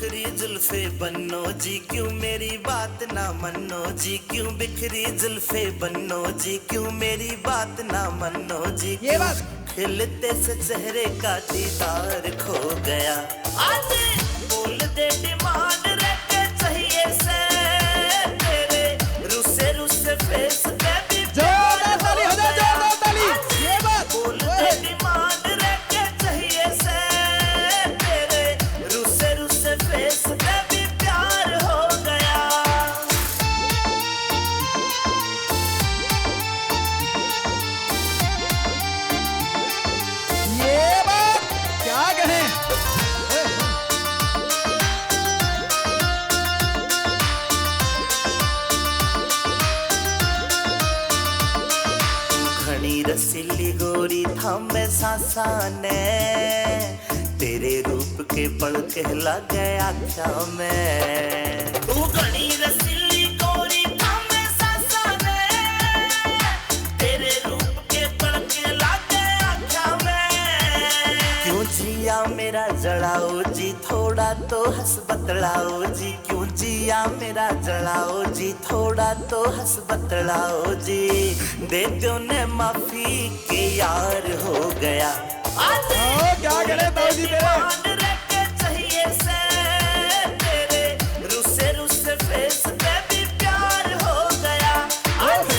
बिखरी जुल्फे बन्नो जी, क्यों मेरी बात ना मनो जी, क्यों बिखरी जुल्फे बन्नो जी, क्यों मेरी बात ना मनो जी, क्यों खिलते से चेहरे का दीदार खो गया। आज बोल दे डिमांड रखे चाहिए से तेरे रुसे रुसे फेस पे भी जोरदार ताली हो जाए, जोरदार ताली। ये बात बोल दे डिमांड रखे चाहिए से तेरे रुसे रुसे फेस पे भी प्यार हो गया। ये बात क्या कहें। घनी रसीली गोरी थामे सांसा ने तेरे रूप के पल कहला गया क्या मैं। तू घनी रसीली गोरी थामे सांसा ने तेरे रूप के पल कहला गया क्या मैं। क्यों जिया मेरा जड़ाओ जी, थोड़ा तो हंस बतलाओ जी, क्यों जिया मेरा जड़ाओ जी, थोड़ा तो हंस बतलाओ जी, दे दो ने माफी के यार हो गया। आज क्या करे ताऊ जी तेरे। रखे चाहिए से तेरे रुसे रुसे फेस पे भी प्यार हो गया। आज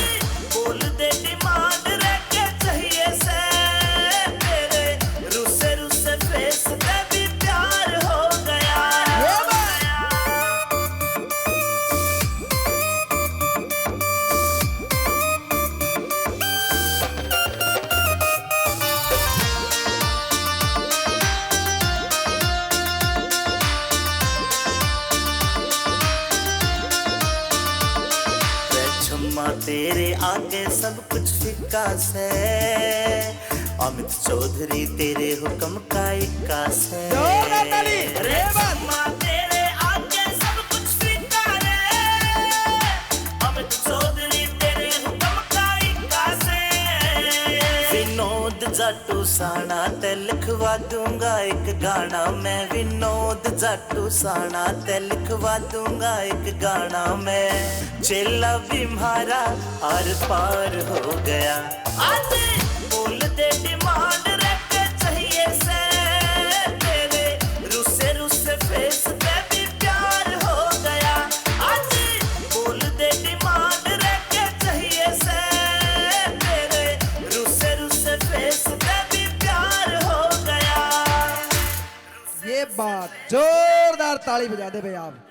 बोल दे डिमांड रखे चाहिए से तेरे रुसे रुसे फेस पे भी प्यार हो गया। छम्मा तेरे आगे सब कुछ फिक्का से, अमित चौधरी तेरे हुक्म का इक्का से। जोरदार ताली। रे छम्मा तेरे आगे सब कुछ फिक्का रे, अमित चौधरी तेरे हुक्म का इक्का से। विनोद जाटू साना ते लिखवा दूंगा एक गाना मैं, विनोद जाटू साना ते लिखवा दूंगा एक गाना मैं, चेला भी मारा आर पार हो गया। आज बोल दे डिमांड रखे चाहिए से तेरे रुसे रुसे फेस पे भी प्यार हो गया। आज बोल दे डिमांड रखे चाहिए से तेरे रुसे रुसे फेस पे भी प्यार हो गया। ये बात जोरदार ताली बजा दे भाई आप।